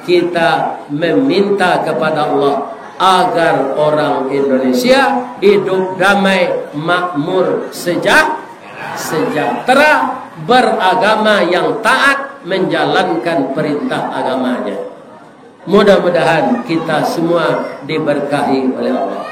kita meminta kepada Allah agar orang Indonesia hidup damai, makmur, sejahtera, beragama yang taat, menjalankan perintah agamanya. Mudah-mudahan kita semua diberkahi oleh Allah.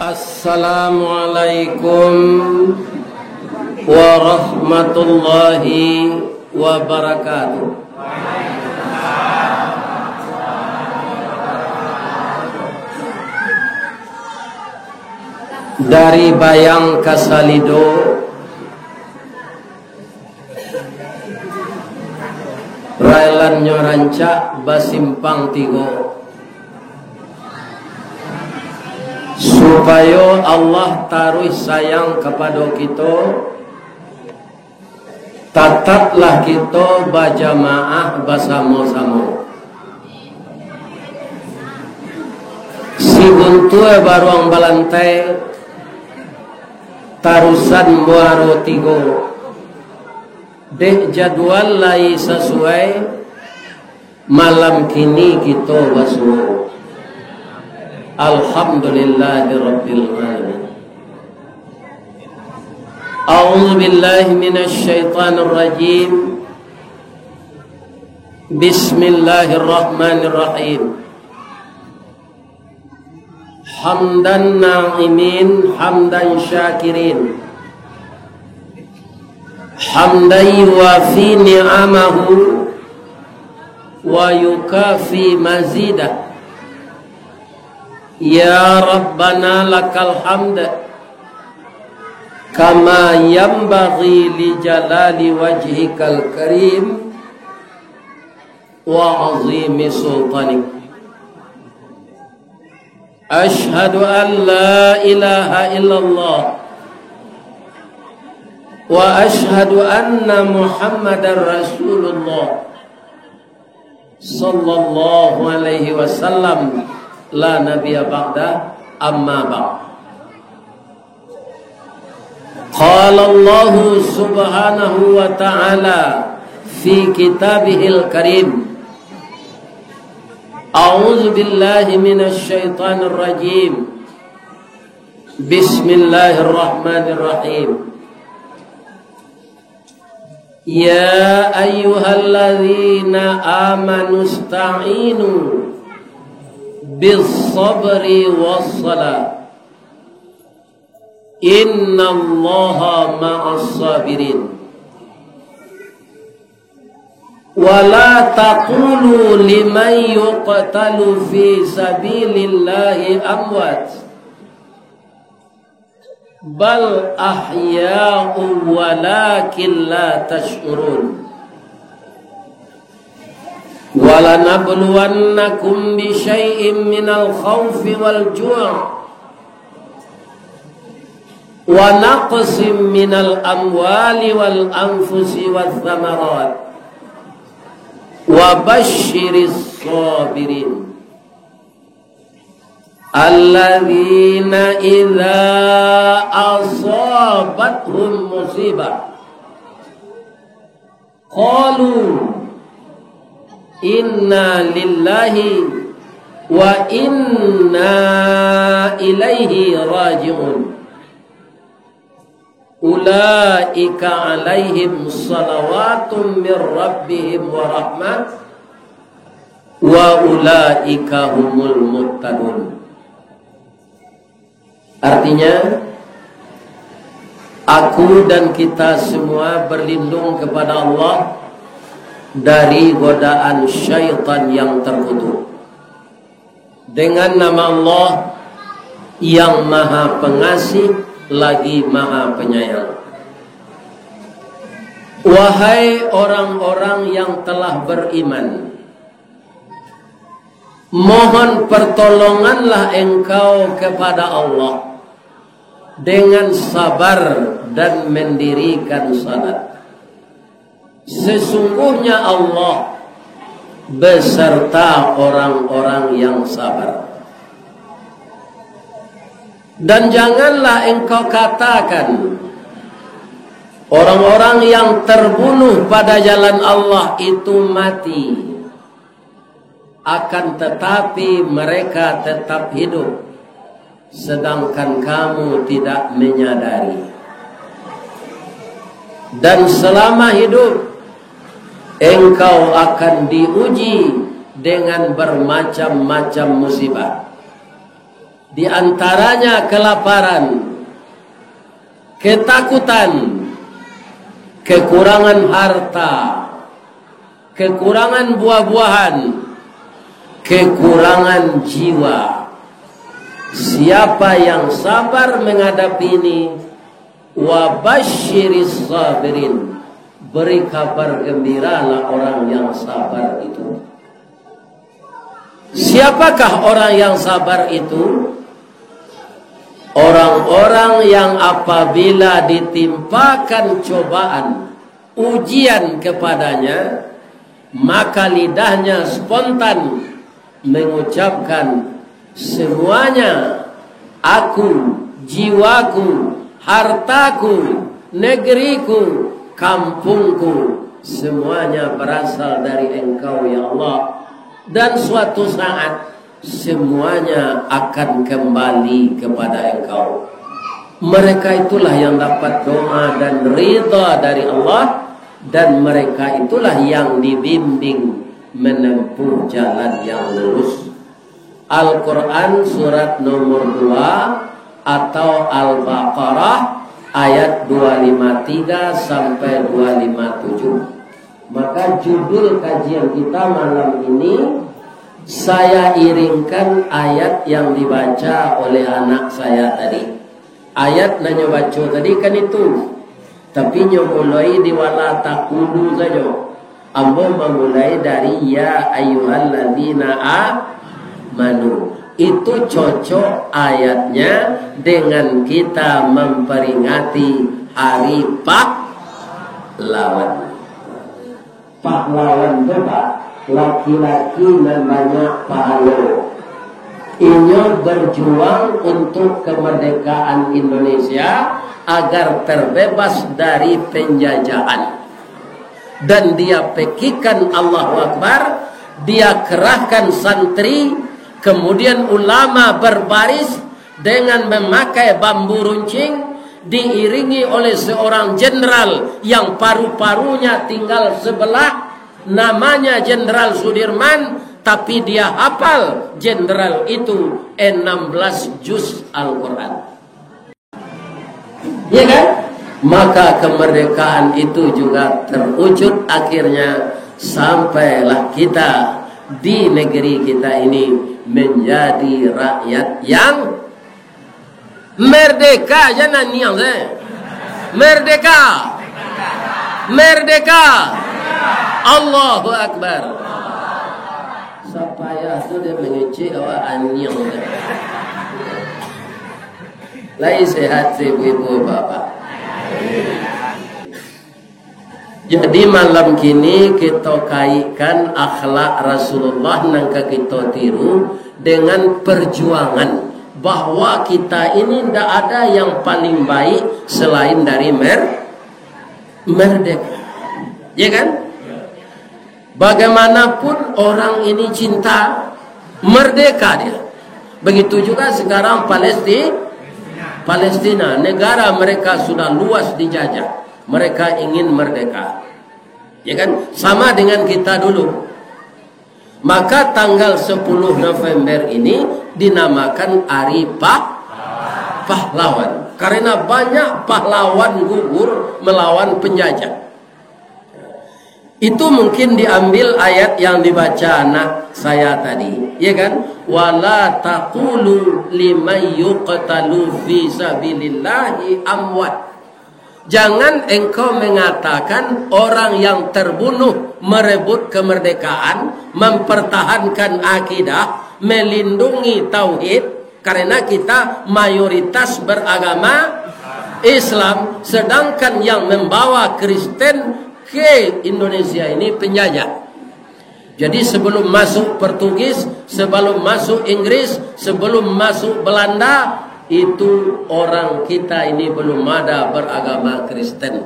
Assalamualaikum warahmatullahi wabarakatuh. Dari Bayang Kasalido, Railan Nyoranca Basimpang Tigo, supaya Allah taruh sayang kepada kita, tataplah kita berjamaah bersama-sama. Si buntu baruang balantai tarusan muaro tigo, dek jadwal lai sesuai, malam kini kita basuh. Alhamdulillahirabbil alamin. A'udzu billahi minasy syaithanir rajim. Bismillahirrahmanirrahim. Hamdan na'imin, hamdan syakirin, hamdan yuwafi ni'amahu wa yukafi mazidah. Ya Rabbana lakal hamd kama yanbaghi li jalali wajhikal karim wa azimi sultanik. Ashhadu an la ilaha illallah wa ashhadu anna Muhammadar Rasulullah sallallahu alaihi wasallam. La nabiyya ba'da, amma ba'd. Qala Allah subhanahu wa ta'ala fi kitabihil karim. A'udzu billahi minasy syaithanir rajim. Bismillahirrahmanirrahim. Ya ayyuhalladzina amanu ista'inu bis-sabri was-salah. Innallaha ma'as-sabirin. Wa la taqulu liman yuqtalu fi sabilillahi amwat, bal ahya'un walakin la tash'urun. Walanabluwannakum bisyai'im minal khawfi wal ju' wa naqsim minal amwali wal anfusi wath thamarat wa basyiris sabirin alladzina idza asabathum musibah qalu inna lillahi wa inna ilaihi raji'un. Ulaika alaihim salawatun mir rabbihim wa rahmat wa ulaika humul muhtadun. Artinya, aku dan kita semua berlindung kepada Allah dari godaan syaitan yang terkutuk. Dengan nama Allah yang maha pengasih lagi maha penyayang. Wahai orang-orang yang telah beriman, mohon pertolonganlah engkau kepada Allah dengan sabar dan mendirikan salat. Sesungguhnya Allah beserta orang-orang yang sabar. Dan janganlah engkau katakan orang-orang yang terbunuh pada jalan Allah itu mati, akan tetapi mereka tetap hidup, sedangkan kamu tidak menyadari. Dan selama hidup engkau akan diuji dengan bermacam-macam musibah. Di antaranya kelaparan, ketakutan, kekurangan harta, kekurangan buah-buahan, kekurangan jiwa. Siapa yang sabar menghadapi ini, wa basyiris sabirin, beri kabar gembiralah orang yang sabar itu. Siapakah orang yang sabar itu? Orang-orang yang apabila ditimpakan cobaan, ujian kepadanya, maka lidahnya spontan mengucapkan, semuanya, aku, jiwaku, hartaku, negeriku, kampungku, semuanya berasal dari Engkau ya Allah. Dan suatu saat semuanya akan kembali kepada Engkau. Mereka itulah yang dapat doa dan ridha dari Allah, dan mereka itulah yang dibimbing menempuh jalan yang lurus. Al-Quran surat nomor 2 atau Al-Baqarah ayat 253 sampai 257. Maka judul kajian kita malam ini, saya iringkan ayat yang dibaca oleh anak saya tadi. Ayat nanya baca tadi kan itu, tapi nyomulai di wala taqulu saja. Ambo memulai dari ya ayyuhalladzina amanu. Itu cocok ayatnya dengan kita memperingati hari pahlawan. Pahlawan Bapak, laki-laki namanya pahlawan. Ini berjuang untuk kemerdekaan Indonesia agar terbebas dari penjajahan. Dan dia pekikan Allahu Akbar, dia kerahkan santri, kemudian ulama berbaris dengan memakai bambu runcing, diiringi oleh seorang jenderal yang paru-parunya tinggal sebelah, namanya Jenderal Sudirman, tapi dia hafal jenderal itu 16 juz Al-Quran. Ya kan? Maka kemerdekaan itu juga terwujud akhirnya, sampailah kita di negeri kita ini menjadi rakyat yang merdeka. Jangan niang merdeka, merdeka. Allahu Akbar. Supaya tu dia mengecek awak anyang. Lai sehat ibu-ibu bapak. Jadi malam kini kita kaitkan akhlak Rasulullah nangka kita tiru dengan perjuangan, bahwa kita ini tidak ada yang paling baik selain dari merdeka. Ya kan? Bagaimanapun orang ini cinta merdeka dia. Begitu juga sekarang Palestina, negara mereka sudah luas dijajah. Mereka ingin merdeka. Ya kan? Sama dengan kita dulu. Maka tanggal 10 November ini dinamakan Hari Pahlawan. Karena banyak pahlawan gugur melawan penjajah. Itu mungkin diambil ayat yang dibaca anak saya tadi, ya kan? Wala taqulu liman yuqtalu fi sabilillahi amwat. Jangan engkau mengatakan orang yang terbunuh merebut kemerdekaan, mempertahankan akidah, melindungi tauhid, karena kita mayoritas beragama Islam, sedangkan yang membawa Kristen ke Indonesia ini penjajah. Jadi sebelum masuk Portugis, sebelum masuk Inggris, sebelum masuk Belanda, itu orang kita ini belum ada beragama Kristen.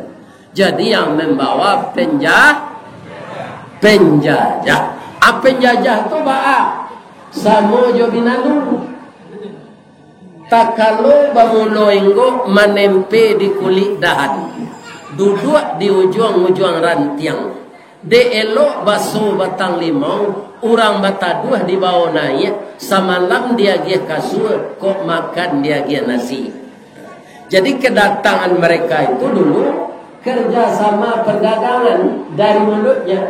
Jadi yang membawa penjajah. Penjajah itu samo jo binalu. Tak kalau bamulo enggo menempe di kulit dahan. Duduk di ujung-ujung rantiang. De elok baso batang limau, orang bataduh di bawah naik, samalam dia gia kasur, kok makan dia gia nasi. Jadi kedatangan mereka itu dulu kerjasama perdagangan dari mulutnya.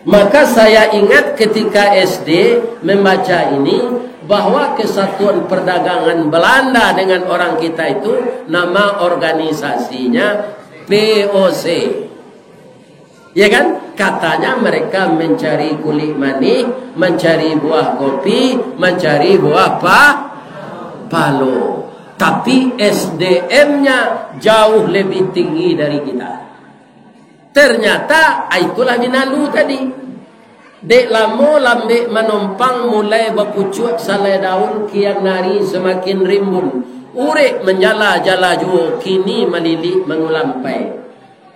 Maka saya ingat ketika SD membaca ini, bahwa kesatuan perdagangan Belanda dengan orang kita itu nama organisasinya POC. Ya kan? Katanya mereka mencari kulit manis, mencari buah kopi, mencari buah palo. Tapi SDM-nya jauh lebih tinggi dari kita. Ternyata itulah binalu tadi. Dek lamo lambe menumpang mulai berpucuk salai daun kian nari semakin rimbun. Urek menjala-jala jua kini melilik mengulampai.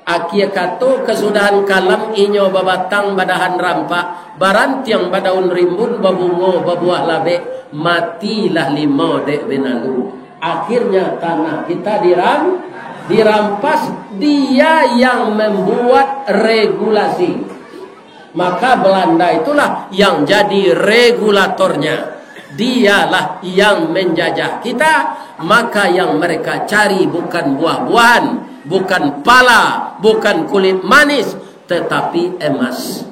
Akia kato kesudahan kalam inyo babatang badahan rampak. Barantiang badaun rimbun babungo babuah labe. Matilah limo dek benalu. Akhirnya tanah kita dirampas. Dia yang membuat regulasi. Maka Belanda itulah yang jadi regulatornya. Dialah yang menjajah kita. Maka yang mereka cari bukan buah-buahan, bukan pala, bukan kulit manis, tetapi emas.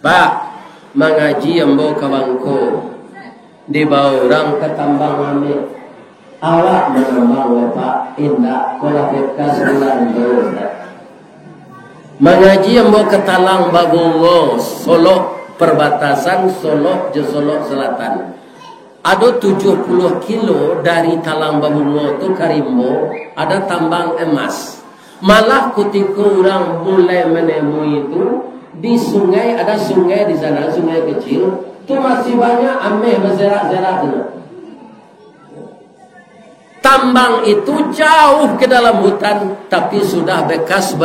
Pak, mengaji embo kabangko dibawa orang ke tambang ambil. Awak menambang Pak indah kola bekas bulan dosa. Mengaji embo ketalang Babongo, Solo, perbatasan Solo je Solo Selatan. Ada 70 kilo dari talang Babongo tu Karimbo ada tambang emas. Malah ketika orang mulai menemui itu di sungai, ada sungai di sana, sungai kecil, tu masih banyak ameh berzerak-zerak. Tambang itu jauh ke dalam hutan, tapi sudah bekas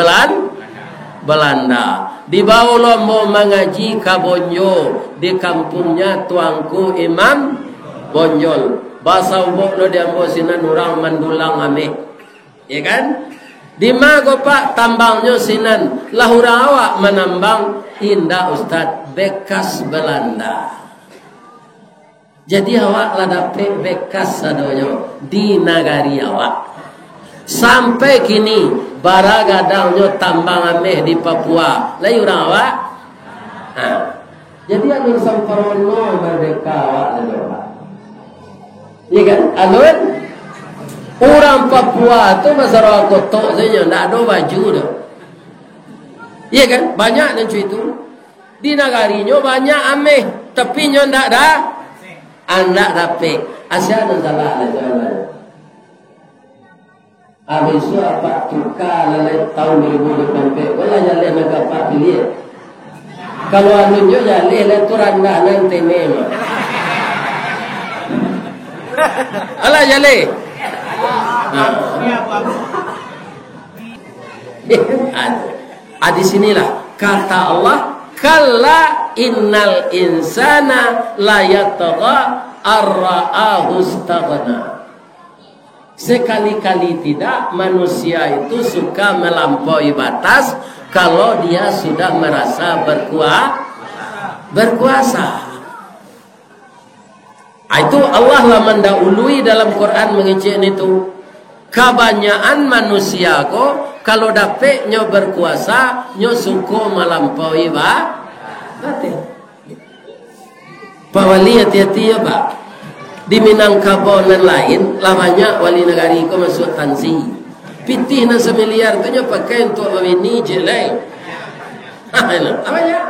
Belanda. Dibawa lombo mengaji ke Bonjo di kampungnya tuangku Imam Bonjol. Bahasa ubok lo dia ambo sinan orang mandulang ame. Ya kan? Di mago Pak tambangnya sinan. Lah orang awak menambang indah Ustaz bekas Belanda. Jadi awak lah dapat bekas adonyo di nagari awak. Sampai kini baragadangnya tambang ameh di Papua. Layu orang awak. Jadi ada samparono merdeka awak lepas. Iya kan? Alun orang Papua tu masyarakat kotok saja, tak ada baju tu. Iya kan? Banyak dan itu. Di nagarinya banyak ameh, tapi nyo tak ada. Anda dapat. Asyik dan salah lah jawabannya. Habis itu apa tukar lalai tahun 2024 wala jalan nak apa pilih. Kalau anunyo jalan le turun dah nanti nema. Ala jalan. Di sinilah kata Allah, kalla innal insana la yatagha ar-ra'ahu istaghna. Sekali-kali tidak manusia itu suka melampaui batas kalau dia sudah merasa berkuasa. Itu Allah lah mendahului dalam Quran mengecek itu. Kebanyakan manusia kok kalau dapat nyo berkuasa nyo suka melampaui batas. Pak Wali hati-hati ya Pak. Di Minangkabau dan lain lamanya wali negari ko masuk tansi. Pitih na semiliar tu nyo pakai untuk ini je lain. Lamanya.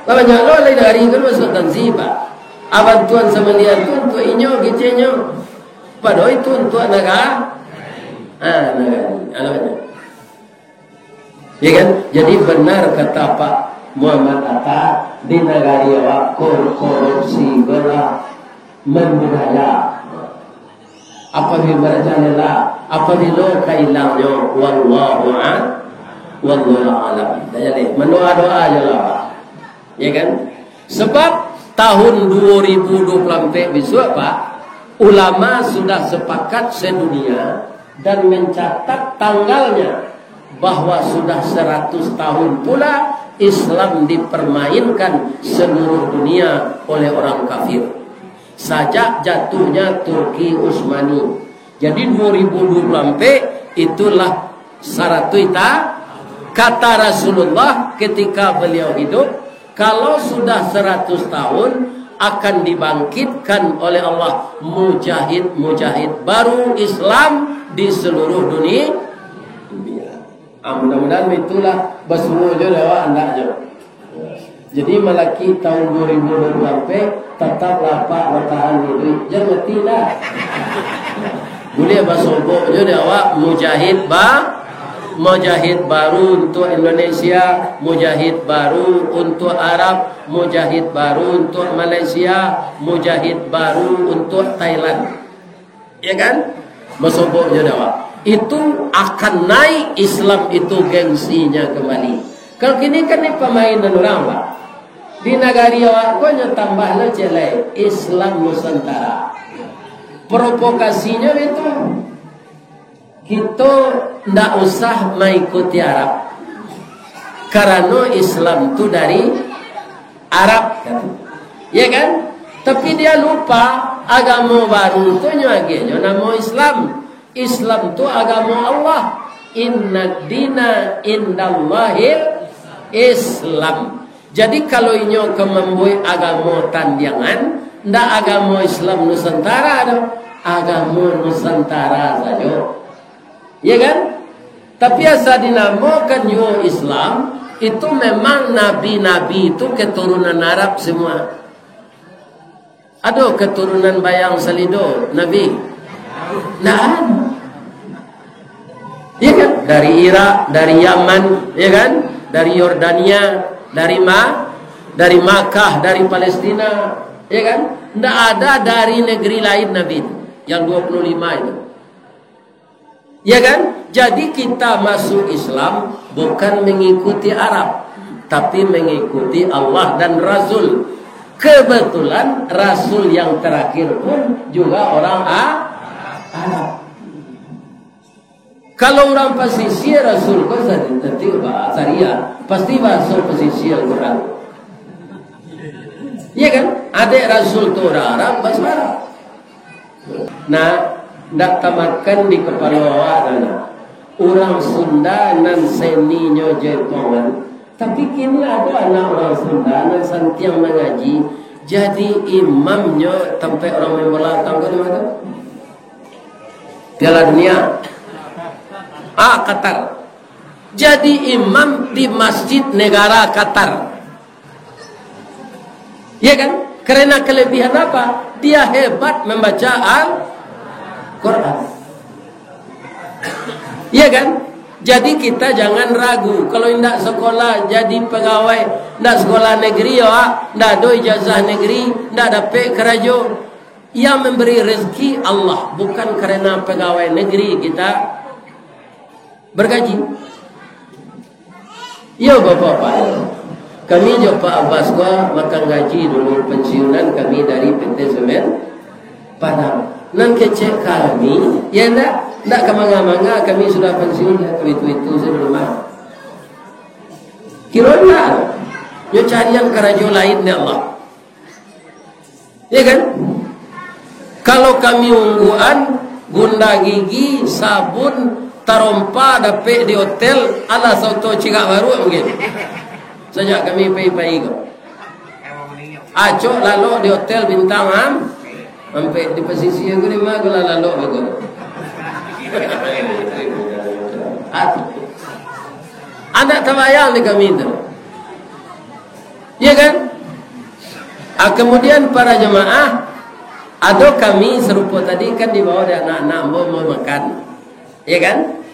Lamanya lo wali negari ko masuk tansi Pak. Abantuan semiliar tu untuk inyo gicenyo. Padahal itu untuk negara. Negara. Lamanya. Ya kan? Jadi benar kata Pak Muhammad Atta di negara awak korupsi belah membudaya. Apabila berjalanlah, apabila keilangnya, wallahu a'lam. Jadi mendoa-doa aja lah, ya kan? Sebab tahun 2024 besok Pak, ulama sudah sepakat sedunia dan mencatat tanggalnya bahwa sudah 100 tahun pula Islam dipermainkan seluruh dunia oleh orang kafir. Sejak jatuhnya Turki Utsmani. Jadi 2024 itulah Saratuita kata Rasulullah ketika beliau hidup, kalau sudah 100 tahun akan dibangkitkan oleh Allah mujahid-mujahid baru Islam di seluruh dunia. Mudah-mudahan itulah bersuruh je lewat anaknya. Jadi malaki tahun 2024 tetap lapak bertahan hidup. Jangan tidak. Boleh bersobok je lewat mujahid baru untuk Indonesia, mujahid baru untuk Arab, mujahid baru untuk Malaysia, mujahid baru untuk Thailand. Ya kan? Bersobok je lewat. Itu akan naik Islam itu gengsinya kembali. Kalau kini kan ini permainan orang Pak. Di negara awak kau tambah le celai Islam Nusantara. Provokasinya itu kita ndak usah mengikuti Arab. Karena Islam itu dari Arab kan. Ya kan? Tapi dia lupa agama baru itu nyagenya nama Islam. Islam itu agama Allah. Inna dina indallahil Islam. Jadi kalau inyo kemembui agama tandiangan, ndak agama Islam Nusantara ada, agama Nusantara saja. Ya kan? Tapi asa dinamakan yo Islam, itu memang nabi-nabi itu keturunan Arab semua. Ada keturunan Bayang Salido, Nabi. Nah, ya kan? Dari Irak, dari Yaman, ya kan? Dari Yordania, dari Makkah, dari Palestina, ya kan? Tidak ada dari negeri lain Nabi yang 25 itu. Ya kan? Jadi kita masuk Islam bukan mengikuti Arab, tapi mengikuti Allah dan Rasul. Kebetulan Rasul yang terakhir pun juga orang Arab. Kalau orang pesisir Rasul kau nanti Syariah pasti bahasa pesisir Quran. Iya kan? Adik Rasul tu orang Arab bahasa Arab. Nah, ndak tamatkan di kepala awak orang Sunda nan seninyo Jepongan. Tapi kini ada anak orang Sunda nan santiang mengaji jadi imamnya sampai orang membola tangga di mana? Piala Dunia. Qatar. Jadi imam di masjid negara Qatar. Ya kan? Karena kelebihan apa? Dia hebat membaca Al-Quran. Ya kan? Jadi kita jangan ragu. Kalau tidak sekolah jadi pegawai, tidak sekolah negeri ya, tidak ada ijazah negeri, tidak dapat kerja. Yang memberi rezeki Allah, bukan karena pegawai negeri kita bergaji. Ya Bapak-Bapak, kami jo Pak Abbas gua makan gaji dulu pensiunan kami dari PT Semen Padang. Nan kecek kami, ya ndak kemanga-manga kami sudah pensiun ya itu sebelumnya. Kiranya yo carian karajo lain ya Allah. Ya kan? Kalau kami ungguan gunda gigi, sabun, tarompa dapat di hotel ala soto cigak baru mungkin. Sejak kami pay-pay kok. Acok lalu di hotel bintang sampai di pesisir gini mah gula lalu begitu. Ada tabayang di kami itu. Ya kan? Kemudian para jemaah, ada kami serupa tadi kan di bawah ada anak-anak mau makan. Ya kan?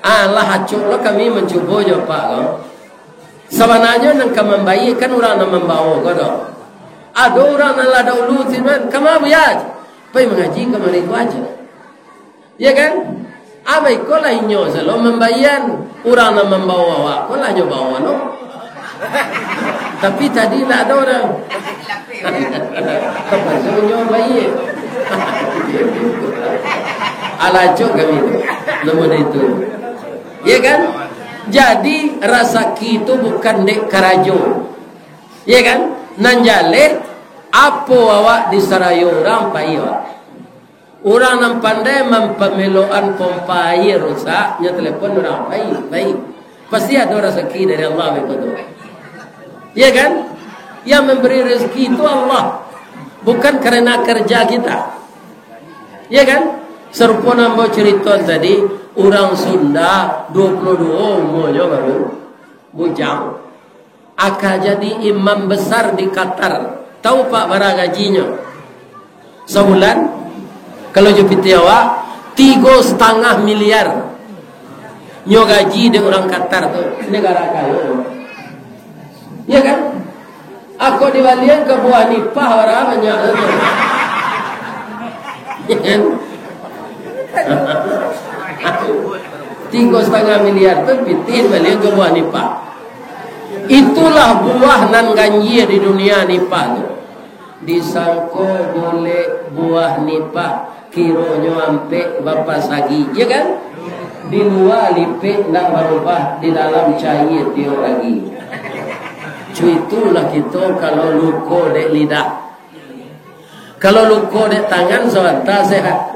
Allah acuk lo kami mencoba je Pak. Sebenarnya nang membayi kan orang nak membawa kau. Ada orang nak lada ulu siman, kamu biar. Pergi mengaji kamu itu aja. Ya kan? Abai kau lah inyo selo membayan orang nak membawa awak, kau lah nyo bawa no. Tapi tadi tak ada orang. Apa nyo bayi? Alajok kami tu. Namun itu. Ya kan? Jadi rasa itu bukan dek karajo. Ya kan? Nanjale apa awak disarayo orang pai awak. Orang yang pandai mempemeloan pompa air rusak, nya telepon orang baik. Pasti ada rezeki dari Allah begitu. Ya kan? Yang memberi rezeki itu Allah. Bukan karena kerja kita. Ya kan? Serupa nambo cerita tadi, orang Sunda 22 umurnya baru bujang. Akan jadi imam besar di Qatar. Tahu Pak berapa gajinya? Sebulan? Kalau jepiti awak 3,5 miliar. Nyo gaji di orang Qatar tu negara kaya. Ya kan? Aku dibalian ke buah nipah orang banyak tu. Ya kan? 3,5 miliar tu pitin balian ke buah nipah. Itulah buah nan ganjil di dunia nipah tu. Disangko boleh buah nipah kironyo ampe bapa sagi, ya kan? Di luar lipik nak berubah, di dalam cair dia lagi. Cuy itulah kita kalau luko dek lidah. Kalau luko dek tangan sebentar sehat.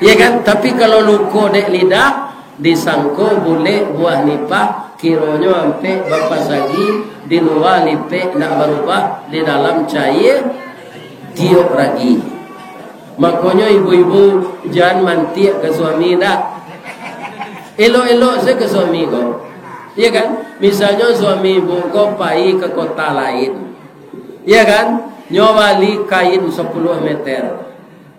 Ya kan? Tapi kalau luko dek lidah disangko boleh buah nipah kironyo ampe bapa sagi, di luar lipik nak berubah, di dalam cair tiup lagi. Makanya ibu-ibu jangan mantik ke suami dah. Elok-elok saya ke suami kau. Ya kan? Misalnya suami ibu kau pergi ke kota lain. Ya kan? Nyawali kain 10 meter.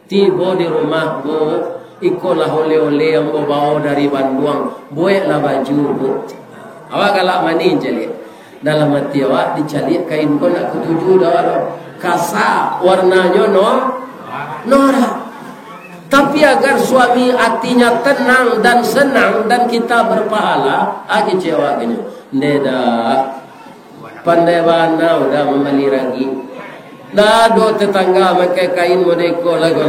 Tiba di rumah bu, ikolah oleh-oleh yang bawa dari Bandung. Buatlah baju bu. Awak galak mani jeli. Dalam hati awak dicari kain kau nak ketujuh dah. Kasar warnanya norak. Tapi agar suami hatinya tenang dan senang dan kita berpahala, kecewa gini. Neda pandai bana udah membeli lagi. Dah do tetangga pakai kain modeko lagu.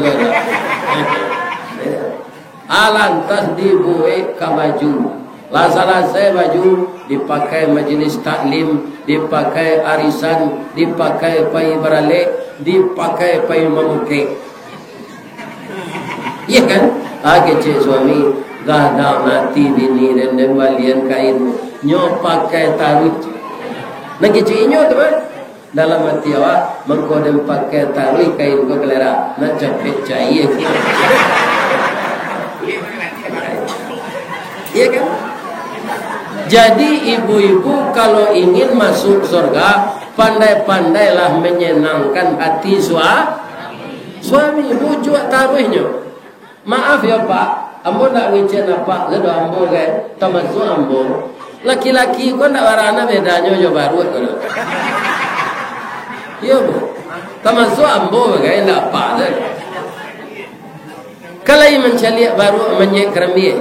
Alantas dibuat ke baju. Lasa-lasa baju dipakai majlis taklim, dipakai arisan, dipakai pai beralek, dipakai pai memukik. Ya kan? Kecik suami gada mati bini dan balian kain nyo pakai taruh. Nak kecik nyo tu kan? Dalam hati awak mengkodem pakai taruh kain ko kelera nak capek cair. Ya kan? Jadi ibu-ibu kalau ingin masuk surga, pandai-pandailah menyenangkan hati suami. Bujuk taruhnya. Maaf ya Pak, ambo nak ngicen apa? Ledo ambo kan, termasuk ambo. Laki-laki kau nak warna bedanya jo baru tu. Iya bu, termasuk ambo kan, nak apa? Kalau mencari baru menyek kerambi,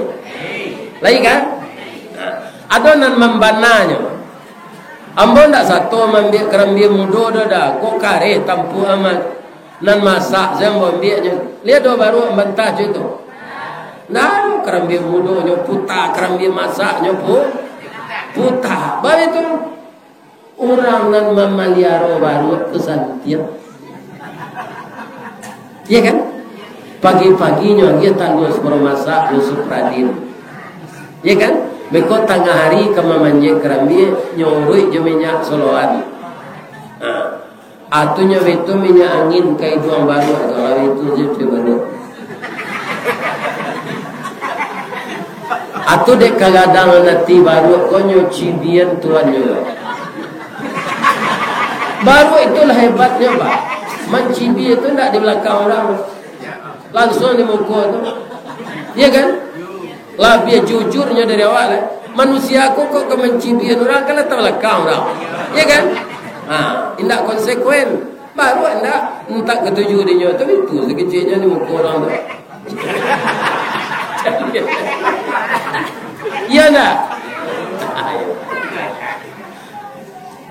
lagi kan? Ada nan membananya. Ambo ndak satu ambil kerambi mudo dah. Kok kare tampu amat. Nan masak saya ambil je. Lihat do baru mentah je tu. Nah, kerambi mudo nyo putar, kerambi masak nyo putar. Baik tu orang nan memeliara baru kesantian. Ya kan? Pagi-paginya dia tanggus bermasak Yusuf Radin. Ya kan? Bekot tengah hari kama manje kerambi nyoroi je minyak soloan. Atunya itu minyak angin kai duang baru kalau itu je baru. Atu dek kagadang nanti baru konyo cibian tuannya. Baru itulah hebatnya Pak. Mencibi itu tidak di belakang orang. Langsung di muka tu. Ya kan? Lah biar jujurnya dari awal Manusia aku kok kemencibian orang kalau tak belakang orang. Ya kan? Indak konsekuen. Baru anda entah ketujuh dia tapi itu sekecilnya ni muka orang tu. Ya nak.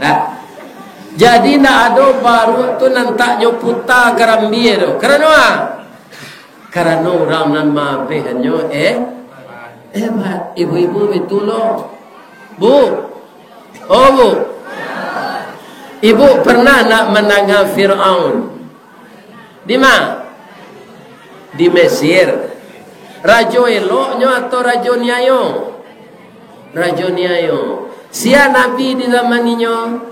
Nah. Jadi nak ada baru tu nantak nyoputa karambir tu. Kerana apa? Kerana orang nan mabehnya ibu-ibu itu loh. Bu. Oh bu. Ibu pernah nak menanggal Fir'aun? Di mana? Di Mesir. Rajo eloknya atau rajo niayo? Rajo niayo. Sia Nabi di zamannya?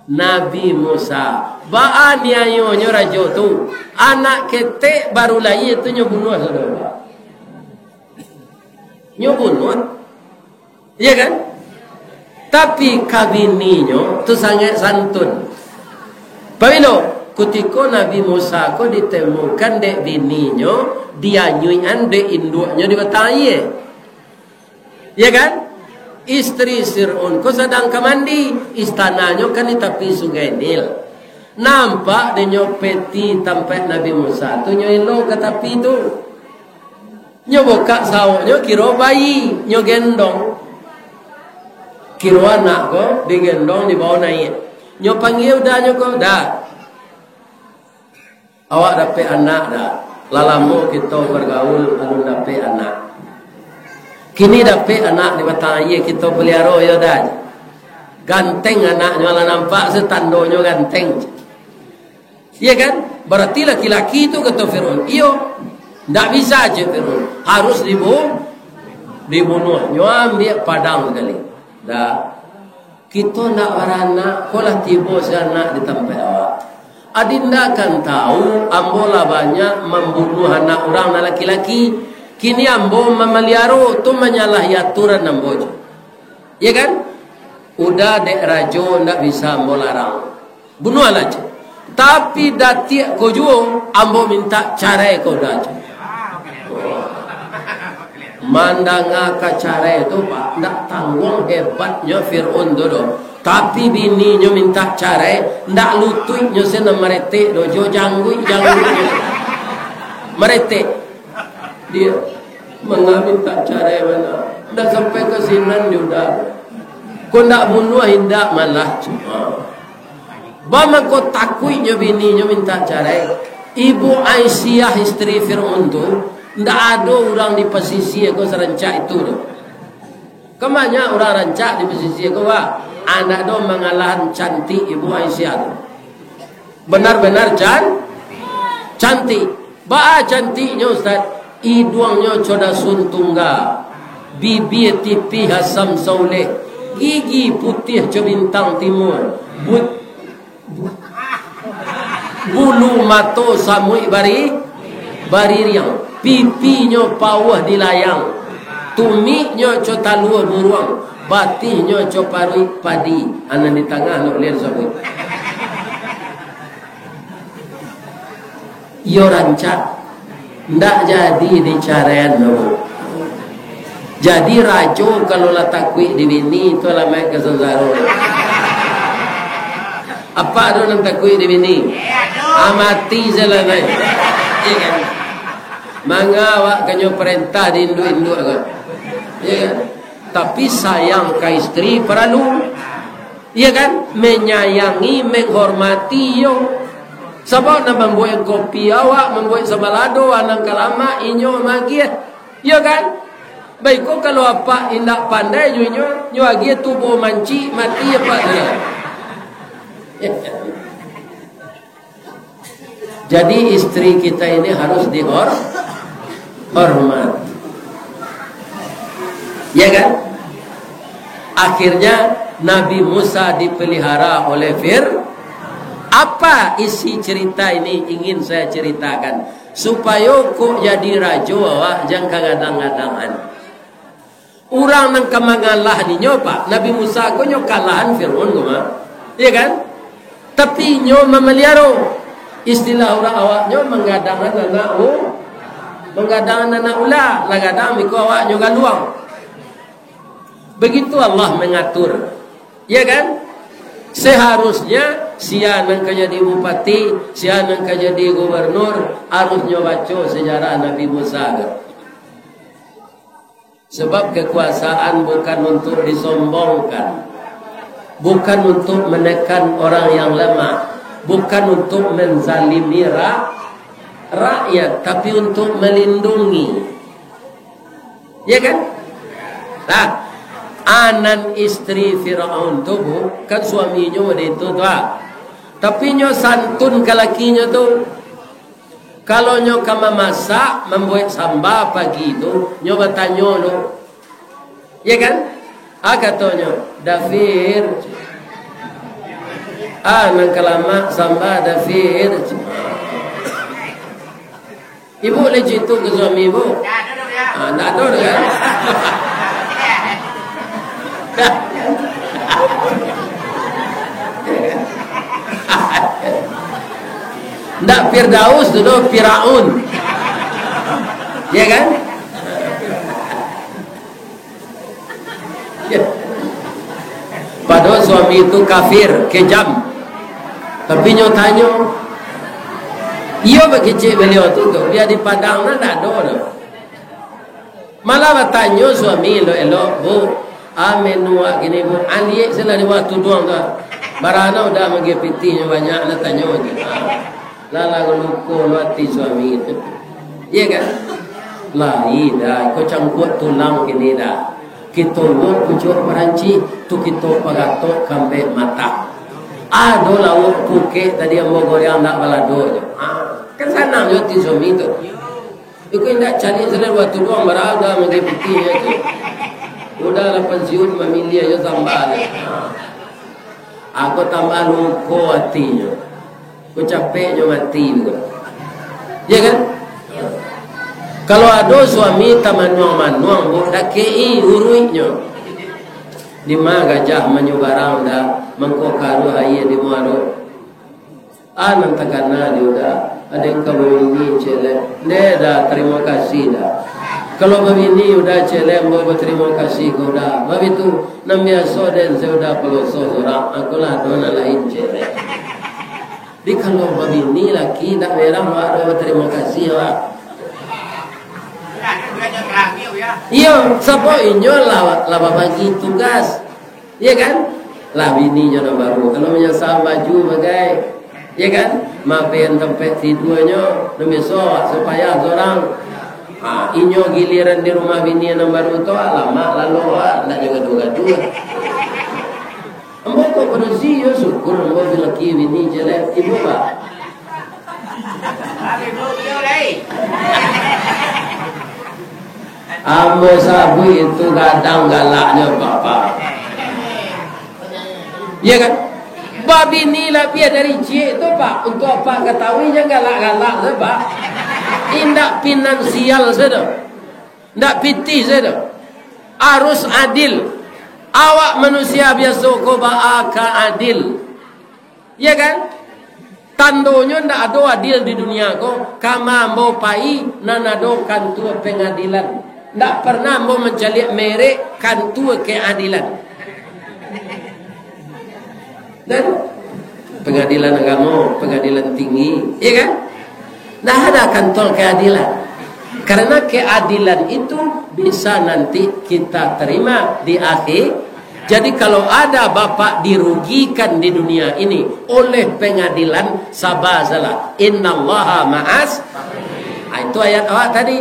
Nabi Musa. Ba'a niayo nyo rajo tu. Anak ketek baru lahir tu nyo bunuh saudara. Nyo bunuh. Ya kan? Tapi kabininya tu sangat santun. Pabilo ketika Nabi Musa ko ditemukan dek bininya dia nyuian dek induknya di bataya. Ya kan? Istri Fir'aun ko sedang kamandi, istananya kan di tepi sungai Nil. Nampak dia nyopeti tempat Nabi Musa tu nyoilo ke tepi tu. Nyo buka sawoknya kira bayi, nyo gendong. Kira anak ko digendong dibawa naik. Nyo panggil dah nyo ko dah. Awak dapat anak dah. Lalamu kita bergaul alun dapat anak. Kini dapat anak di bataya kita pelihara ya dah. Ganteng anaknya lah nampak setandonyo ganteng. Iya kan? Berarti laki-laki itu kata Fir'aun. Iyo. Tak bisa aja Fir'aun. Harus dibunuh. Nyo ambil padang sekali. Dah, kita nak beranak, kolah tiba seanak di tempat awak. Adinda kan tahu, ambo lah banyak membunuh anak orang dan laki-laki. Kini ambo memeliara tu menyalahi aturan ambo. Ya kan? Udah dek rajo ndak bisa ambo larang. Bunuh aja. Tapi datik ko juo, ambo minta carai ko dah. Mandanga kacara itu pak ndak tanggung hebatnya Fir'aun dodo. Tapi bininya minta carai ndak lututnya sena merete dojo janggui merete dia mengaminta carai mana ndak sampai ke sinan dia udah kau ndak bunuh hindak malah bama kau takuinya bininya minta carai. Ibu Aisyah istri Fir'aun tu ndak ada orang di pesisir ko serencak itu tu. Kemana orang rancak di pesisir ko wah? Anak do mengalahan cantik Ibu Aisyah tu. Benar-benar cantik. Ba cantiknya Ustaz. Hidungnya coda suntungga. Bibir tipih Hasam Sauleh. Gigi putih cebintang timur. Bulu mato samui baririang. Pipinya pawah di layang. Tumiknya co talua buruang. Batihnya co parui padi. Anak di tengah nak lihat sabut. Yo rancak. Ndak jadi dicarain no. Jadi rajo kalau lah takwi di bini itu lah main kesesaro. Apa ada yang takwi di bini? Amati selesai. Iya kan? Mangga awak kanyo perintah di induk-induk kan. Ya kan? Tapi sayang ke istri perlu. Ya kan? Menyayangi, menghormati yo. Sebab nak membuat kopi awak, membuat sebalado, anang kalama, inyo magi. Ya kan? Baik kok kalau apa indak pandai nyo agi tubuh manci mati apa dia. Ya kan? Jadi istri kita ini harus hormat. Ya kan? Akhirnya Nabi Musa dipelihara oleh Apa isi cerita ini ingin saya ceritakan supaya kok jadi rajo awak jangan kadang-kadangan. Orang nang kemangalah ni nyoba Nabi Musa ko nyo kalahan Fir'aun ko ma. Ya kan? Tapi nyo memelihara istilah orang awak nyo menggadangan anak menggadangan anak ulah lagadang miko awak nyo galuang. Begitu Allah mengatur. Ya kan? Seharusnya siapa yang jadi bupati, siapa yang jadi gubernur, harusnya baca sejarah Nabi Musa. Sebab kekuasaan bukan untuk disombongkan, bukan untuk menekan orang yang lemah, bukan untuk menzalimi rakyat, tapi untuk melindungi. Ya kan? Nah, anan istri Firaun tu kan suaminya waktu itu tu, tapi nyo santun ke lakinya tu. Kalau nyo kama masak membuat sambal pagi tu, nyo bertanya tu, ya kan? Katanya Dafir, nang kelama sambal Dafir. Ibu lagi tu ke suami ibu? Tak ada kan? Ndak Firdaus dulu Firaun. Ya kan? Ya. Padahal suami itu kafir, kejam. Tapi nyatanya iya bekecik beliau tu dia di Padang nak ada. Malah bertanya suami elok-elok, bu, menu gini bu, aliek selalu waktu doang tu. Barana udah menggepitinya banyak, nak tanya lagi. Lala lupa mati suami itu. Iya kan? Lah ida, kau cangkut tulang kini dah. Kita buat pucuk peranci, tu kita pagatok kambe mata. Ada lawak puke tadi yang mau goreng nak balado. Kan senang jo ti suami itu. Iku indak cari selalu waktu doang berada menggepitinya tu. Udah lah pensiun memilih aja sambal. Aku tambah luka hatinya. Aku capeknya mati juga. Ya kan? Kalau ada suami tamanuang-manuang budak kei uruinya. Di mana gajah menyubarang dah mengkokaru haya di muaro. Nang takana dia dah. Ada yang kamu ini celek. Dia dah terima kasih dah. Kalau begini udah celek mau berterima kasih kau dah. Babi tu nam biasa dan saya udah pelosok orang. Aku lah dona lain celek. Di kalau begini laki tak merah ada berterima kasih lah. Iya, siapa inyo lah bagi tugas. Iya kan? Lah bini jono baru. Kalau menyesal baju bagai, iya kan? Maafin tempat tidurnya, besok supaya orang inyo giliran di rumah bini yang baru tu lama lalu nak jaga gaduh. Ambo kau bersih yo syukur ambo laki bini jelek ibu pak. Ambo sabu itu kadang galaknya bapak. Iya kan? Babi ni lah biar dari cik tu pak. Untuk apa ketahui jangan galak-galak tu pak. Indak finansial saja. Indak piti saja. Harus adil. Awak manusia biasa kau ba'aka adil. Ya kan? Tandonya ndak ada adil di dunia kau. Kama mau pai nanado kantu pengadilan. Ndak pernah mau mencari merek kantu keadilan. Dan pengadilan agama, pengadilan tinggi, ya kan? Ndak ada kantor keadilan. Karena keadilan itu bisa nanti kita terima di akhir. Jadi kalau ada bapak dirugikan di dunia ini oleh pengadilan, sabazalah. Innallaha ma'as. Itu ayat awak tadi.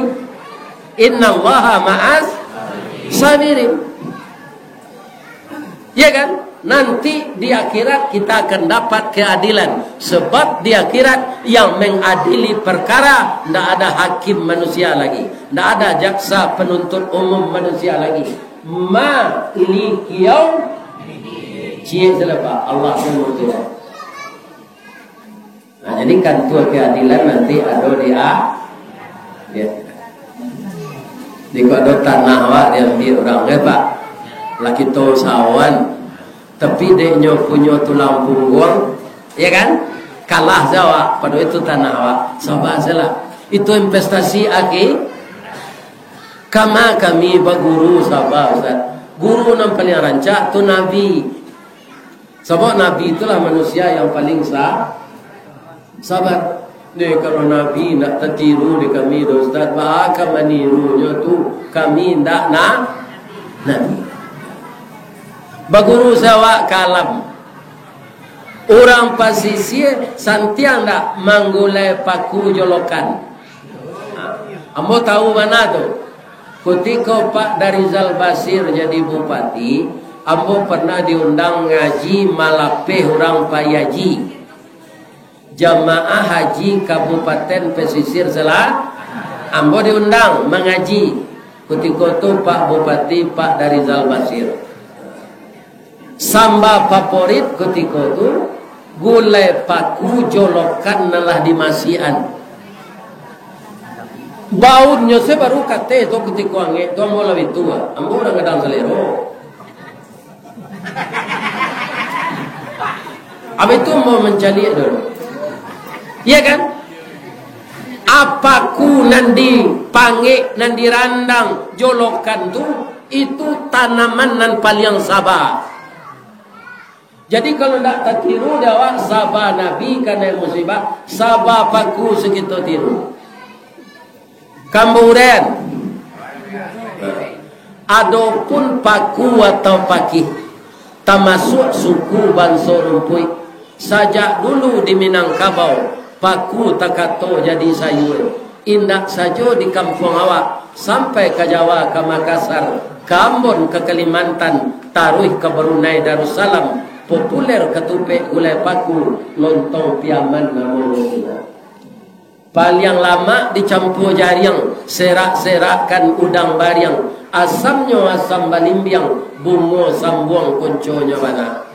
Innallaha ma'as sabirin. Ya kan? Nanti di akhirat kita akan dapat keadilan. Sebab di akhirat yang mengadili perkara tidak ada hakim manusia lagi, tidak ada jaksa penuntut umum manusia lagi. Ma ilikiyau cik selepas Allah SWT. Nah, jadi kantor keadilan nanti ada di ya. Di ada tanah awak diambil orang hebat. Laki tu sawan. Tapi dia punya tulang punggung, ya kan? Kalah Jawa, pada itu tanah awak. Sabar salah. Itu investasi aki. Kami berguru sabar Ustaz. Guru yang paling rancak tu Nabi. Sebab Nabi itulah manusia yang paling sabar. Dia kalau Nabi nak tertiru di kami Ustaz, bahkan menirunya tu kami tak nak Nabi. Baguru sawak kalam. Orang pasisir santiang tak manggulai paku jolokan. Ambo tahu mana tu? Ketika Pak Darizal Basir jadi bupati, ambo pernah diundang ngaji Malapeh orang Payaji. Jamaah haji Kabupaten Pesisir Selatan. Ambo diundang mengaji. Ketika tu Pak Bupati Pak Darizal Basir. Samba favorit ketika tu gulai paku jolokan nalah di masian. Baunnya saya baru kata itu ketika angin tu ambo lebih tua, ambo orang kadang selero. Abis itu mau mencari dulu, iya kan? Apaku nandi pange nandi randang jolokan tu itu tanaman nan paling sabar. Jadi kalau nak tertiru jawab sabar Nabi karena musibah, sabar paku segitu tiru. Kemudian adapun paku atau pakih termasuk suku bangsa Rumpui. Sajak dulu di Minangkabau paku takato jadi sayur. Indak saja di kampung awak sampai ke Jawa, ke Makassar, ke Ambon, ke Kalimantan, taruh ke Brunei Darussalam, populer ketupek gulai paku, lontong piaman namanya. Paling lama dicampur jariang, serak-serakkan udang bariang, asamnya asam balimbiang, bungo sambuang konconya mana.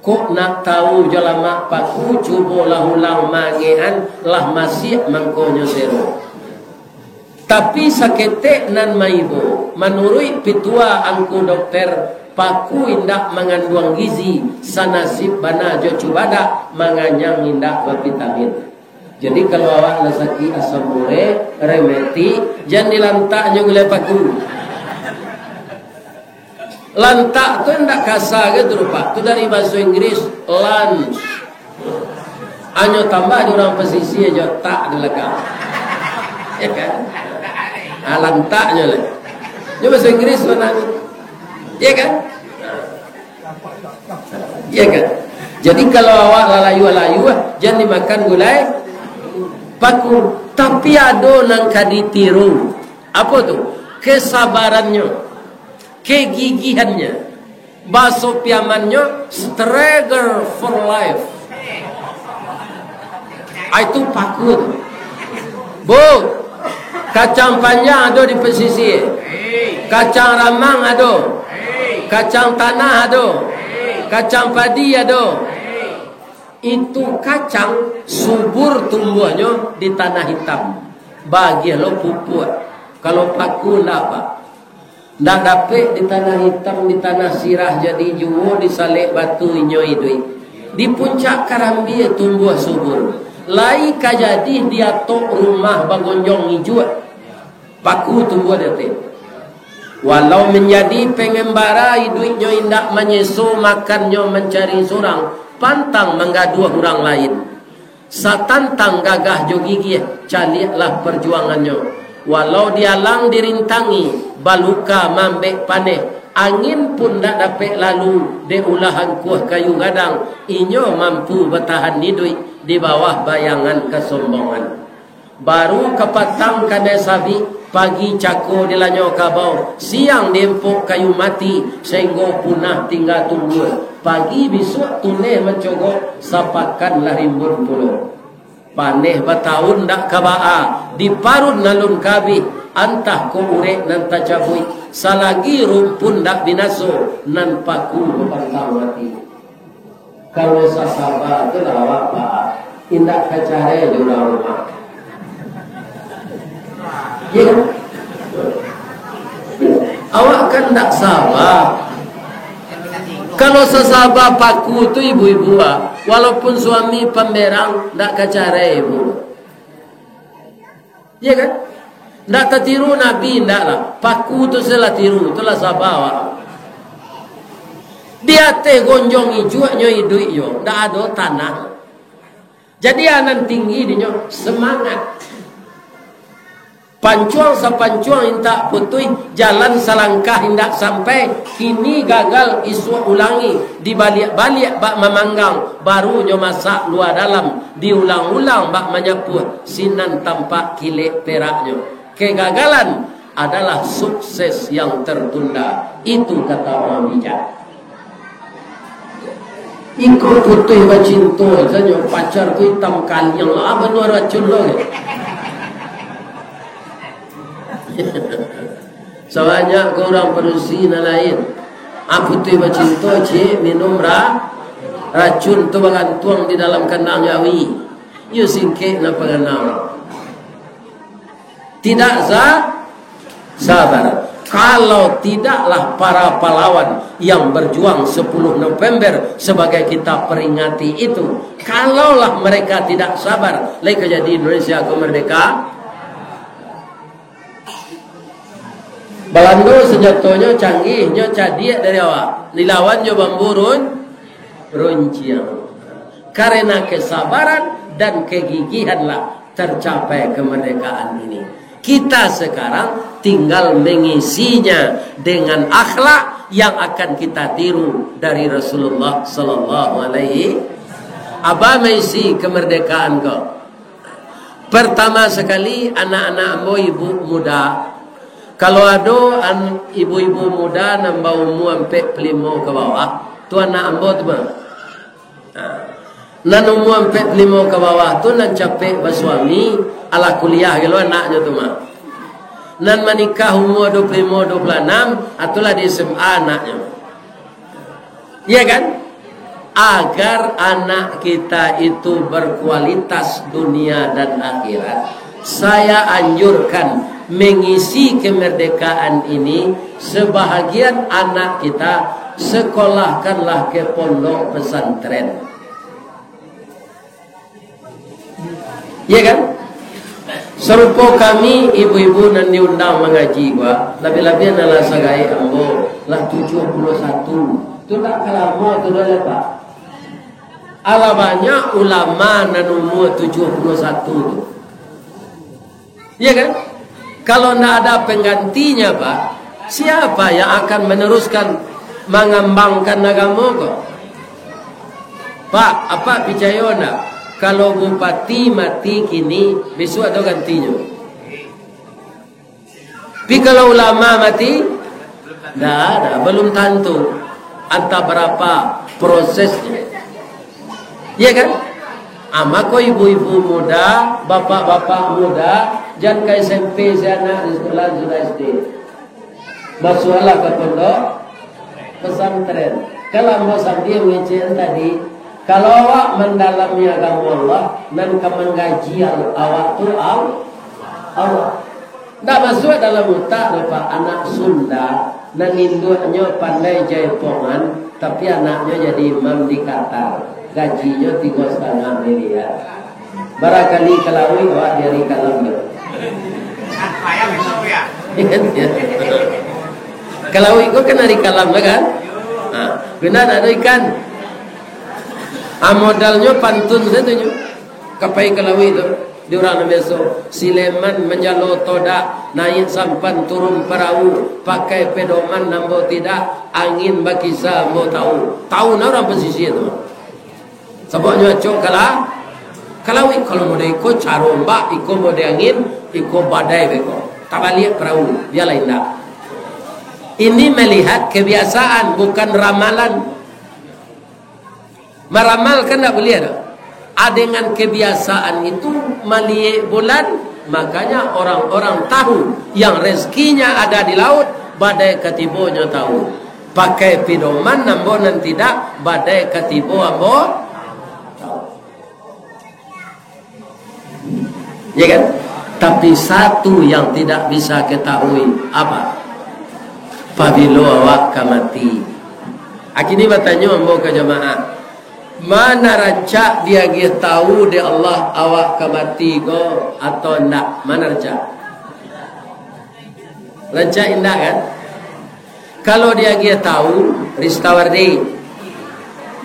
Kok nak tahu jalama paku cuba ulang mangean lah masih mangkonya zero. Tapi saketek nan maibo, menurut pitua angku dokter, paku indak mengandung gizi, sanasib bana jo cubada manganyang indak bervitamin. Jadi kalau awak nasaki asam ure, remeti, jangan dilantaknya gulai paku. Lantak tu ndak kasar gitu Pak. Tu dari bahasa Inggris lunch. Anyo tambah di orang pesisir aja tak dilegak. Ya kan? Lantaknya lah. Ini bahasa Inggris mana? Ya kan? Ya kan? Jadi kalau awak lalayu-layu jangan dimakan gulai paku. Tapi ada nang kaditiru. Apa tu? Kesabarannya, kegigihannya, baso piamannya, struggle for life. Itu paku. Bu, kacang panjang ada di pesisir, kacang ramang ada, kacang tanah ada, kacang padi ada. Itu kacang subur tumbuhnya di tanah hitam. Bagi lo pupuk. Kalau paku ndak apa? Ndak dapat di tanah hitam, di tanah sirah jadi juwo disalek batu inyo idui. Di puncak Karambi tumbuh subur. Lai kajadi dia tok rumah bagonjong hijau. Paku tumbuh dete. Walau menjadi pengembara hidupnya indak menyesu makannya mencari surang. Pantang menggaduh orang lain. Satantang gagah jogigi calilah perjuangannya. Walau dialang dirintangi, baluka mambek paneh, angin pun tak dapat lalu de ulahan kuah kayu gadang, inyo mampu bertahan hidup di bawah bayangan kesombongan. Baru kepatang kane sabi, pagi cako dilanyo kabau, siang dempuk kayu mati, sehingga punah tinggal tunggu. Pagi besok tuneh mencogok, sapakanlah rimbun pulau. Paneh bertahun dak kabaa, diparun nalun kabi, antah ko urek nan tacabui, salagi rumpun dak binaso, nan paku berpantang mati. Kalau sasaba tu lawak pak, indak kacare jurang rumah. Ya, awak kan tak sabar. Kalau sesabah paku tu ibu-ibu, walaupun suami pemberang, tak kacare ibu. Ya kan? Tak tertiru Nabi, tak lah. Paku tu salah tiru, itulah sabah. Dia teh gonjong hijau nyoi duit yo, ndak ada tanah. Jadi anan tinggi dinyo semangat. Pancuang sapancuang intak putui, jalan selangkah hindak sampai, kini gagal isu ulangi, dibalik-balik bak memanggang, baru nyo masak luar dalam, diulang-ulang bak menyapu, sinan tampak kilik peraknya. Kegagalan adalah sukses yang tertunda. Itu kata orang bijak. Ikut putih bacinto saja, pacar ku hitam kaliang lah, benar racun lo. Soalnya orang Perusi na lain. Aku tu bacinto cik minum racun tu bagan tuang di dalam kandang jawi. You singkek na pengenal. Tidak sabar. Kalau tidaklah para pahlawan yang berjuang 10 November sebagai kita peringati itu, kalaulah mereka tidak sabar, lagi jadi Indonesia ke merdeka. Belanda senjatanya canggihnya cadia dari awak. Dilawan jo bamburun runciang. Karena kesabaran dan kegigihanlah tercapai kemerdekaan ini. Kita sekarang tinggal mengisinya dengan akhlak yang akan kita tiru dari Rasulullah sallallahu alaihi. Apa mengisi kemerdekaan kau? Pertama sekali anak-anak ibu muda. Kalau ada ibu-ibu muda nambah umur 45 ke bawah, tu anak ambo tu bang. Nan umur 45 ke bawah tu nan capek bersuami, ala kuliah kalau anaknya tu mah. Nan menikah umur 25 26, atulah di SMA anaknya. Iya kan? Agar anak kita itu berkualitas dunia dan akhirat, saya anjurkan mengisi kemerdekaan ini, sebahagian anak kita sekolahkanlah ke pondok pesantren. Ya kan? Serupa kami ibu-ibu nan diundang mengaji gua, lebih-lebih adalah sagai ambo lah 71. Tu tak kelama tu dah lepas. Ala banyak ulama nan umur 71 tu. Ya kan? Kalau tidak ada penggantinya Pak, siapa yang akan meneruskan mengembangkan agama kok? Pak, apa percaya nak? Kalau bupati mati kini, besok ada gantinya. Tapi kalau ulama mati, tidak ada, belum tentu. Entah berapa prosesnya. Ya kan? Maka ibu-ibu muda, bapak-bapak muda, jangan ke SMP si anak di sekolah sudah SD. Masuklah ke pondok pesantren. Kalau mau sambil mengajar tadi, kalau awak mendalami agama Allah dan kemengaji awak tu awak tak masuk dalam utak dapat anak Sunda dan induknya pandai jaipongan, tapi anaknya jadi imam di Qatar. Gajinya 3,5 miliar. Barangkali kalau awak dari kalam tu. Kalau ikut kan dari kalam kan? Benar ada ikan. Modalnya pantun saja. Kapai kalau itu di orang besok Sileman menjalo toda, naik sampan turun perahu, pakai pedoman nambo tidak, angin bakisa mau tahu orang posisi itu. Sebabnya cok kalau mau ikut caromba, ikut mode angin, ikut badai beko, tak balik perahu, dia lain dah. Ini melihat kebiasaan, bukan ramalan. Meramal kan tak boleh ada. Dengan kebiasaan itu melihat bulan, makanya orang-orang tahu yang rezekinya ada di laut, badai ketibonya tahu. Pakai pedoman, nambo nan tidak, badai ketibo ambo. Ya kan? Tapi satu yang tidak bisa ketahui apa? Pabilo awak kamati. Akini bertanya ambo ke jemaah, mana rancak dia tahu di Allah awak kamati go atau ndak? Mana rancak? Rancak indah kan? Kalau dia tahu Ristawardi,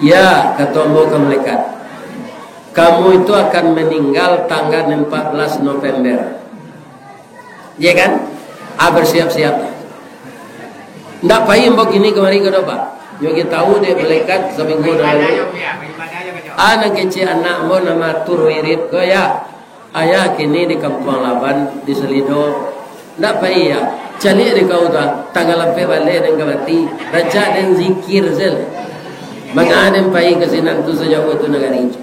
ya kata Mbok malaikat, kamu itu akan meninggal tanggal 14 November. Ya kan? Bersiap-siap. Ndak payah Mbok ini kemari ke doa. Yogi tahu dia malaikat seminggu lalu. Anak kecil anak Mbok nama Turwirid ko ya. Ayah kini di Kampung Laban di Selido. Ndak payah. Cali di kau tanggal lampe balik dan kemati. Raja dan zikir zel. Mengadem payah kesinan tu sejauh itu negara itu.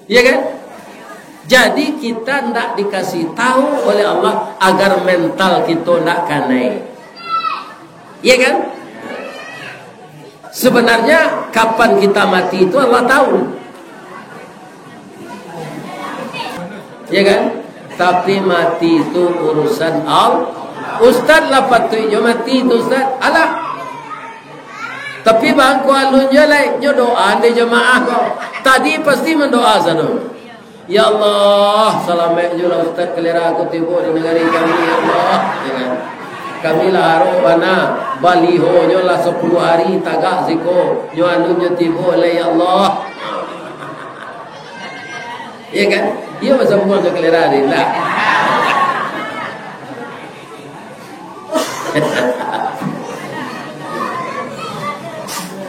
Ya kan? Jadi kita tidak dikasih tahu oleh Allah agar mental kita tidak kanai. Iya kan? Sebenarnya kapan kita mati itu Allah tahu. Iya kan? Tapi mati itu urusan Allah. Ustaz lah patutnya mati itu Ustaz. Alah. Tapi bangku alunnya lah doa di jemaah kok. Tadi pasti mendoa sana. Ya Allah, selamat juga Ustaz kelera aku tiba di negeri kami ya Allah. Ya kan? Kami lah arwana baliho nyo lah 10 hari tagak ziko nyo anunya tiba oleh ya Allah. Ya kan? Ia masa bukan kelera ni lah.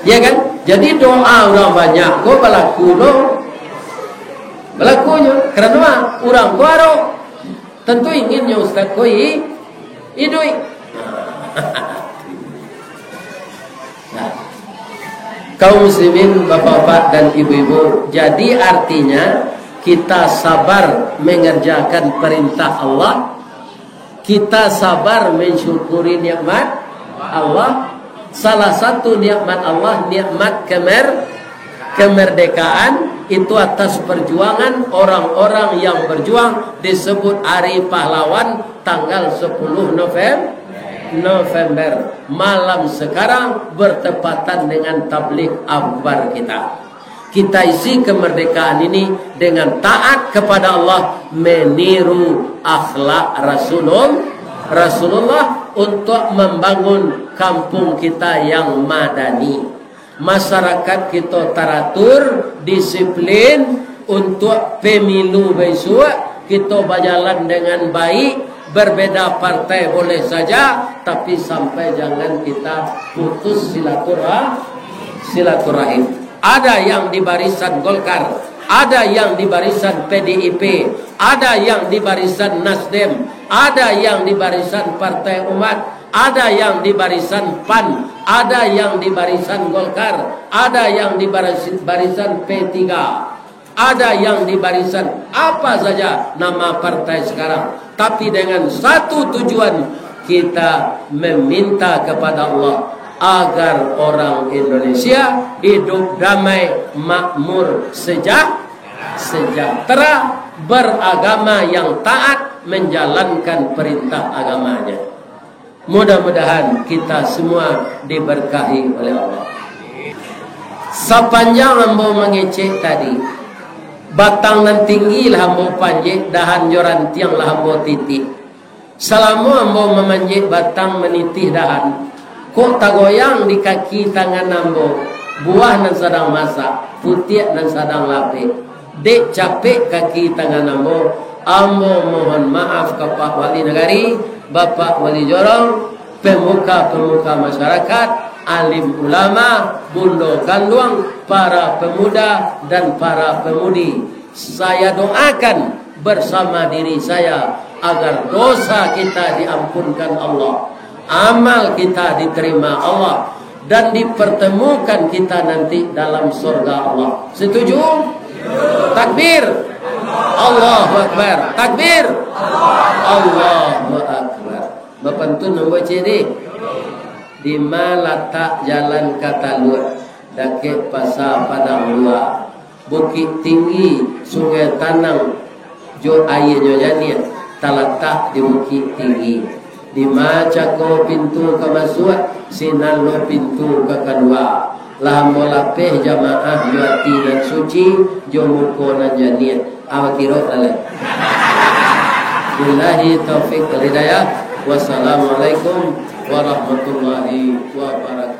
Ya kan? Jadi doa orang banyak kok berlaku no. Berlakunya kerana orang kuaro tentu inginnya Ustaz koi idui. Nah, kaum muslimin, bapak-bapak dan ibu-ibu, jadi artinya kita sabar mengerjakan perintah Allah, kita sabar mensyukuri nikmat Allah. Salah satu nikmat Allah, nikmat kemerdekaan, itu atas perjuangan orang-orang yang berjuang, disebut Hari Pahlawan tanggal 10 November. Malam sekarang bertepatan dengan tabligh akbar kita. Kita isi kemerdekaan ini dengan taat kepada Allah, meniru akhlak Rasulullah untuk membangun kampung kita yang madani. Masyarakat kita teratur, disiplin untuk pemilu besok. Kita berjalan dengan baik, berbeda partai boleh saja, tapi sampai jangan kita putus silaturahim. Ada yang di barisan Golkar, ada yang di barisan PDIP, ada yang di barisan Nasdem, ada yang di barisan Partai Umat, ada yang di barisan PAN, ada yang di barisan Golkar, ada yang di barisan P3, ada yang di barisan apa saja nama partai sekarang. Tapi dengan satu tujuan, kita meminta kepada Allah agar orang Indonesia hidup damai, makmur, sejahtera, beragama yang taat, menjalankan perintah agamanya. Mudah-mudahan kita semua diberkahi oleh Allah. Sepanjang hamba mengecek tadi, batang nan tinggi lah hamba panjek, dahan joran tiang lah hamba titik. Selama hamba memanjek batang menitih dahan, kok tagoyang di kaki tangan hamba, buah nan sedang masak, putih nan sedang lapik. Dek capek kaki tangan hamba, hamba mohon maaf ke Pak Wali Negari, Bapak Wali Jorong, pemuka-pemuka masyarakat, alim ulama, bundo ganduang, para pemuda dan para pemudi. Saya doakan bersama diri saya agar dosa kita diampunkan Allah, amal kita diterima Allah, dan dipertemukan kita nanti dalam surga Allah. Setuju? Takbir. Allahu Akbar. Takbir. Allahu Akbar. Bapak tu nombor ciri. Di mana letak jalan Katalur, Dakik Pasar Padang Luar, Bukit Tinggi, Sungai Tanang, jo airnya jadi terletak di Bukit Tinggi. Di mana ko pintu ke masuk, sinan lo pintu ke kedua. Lah molapeh jamaah juati dan suci, jo muko nan janiat. Awak kira dalem. Billahi taufik wal hidayah. Wassalamualaikum warahmatullahi wabarakatuh.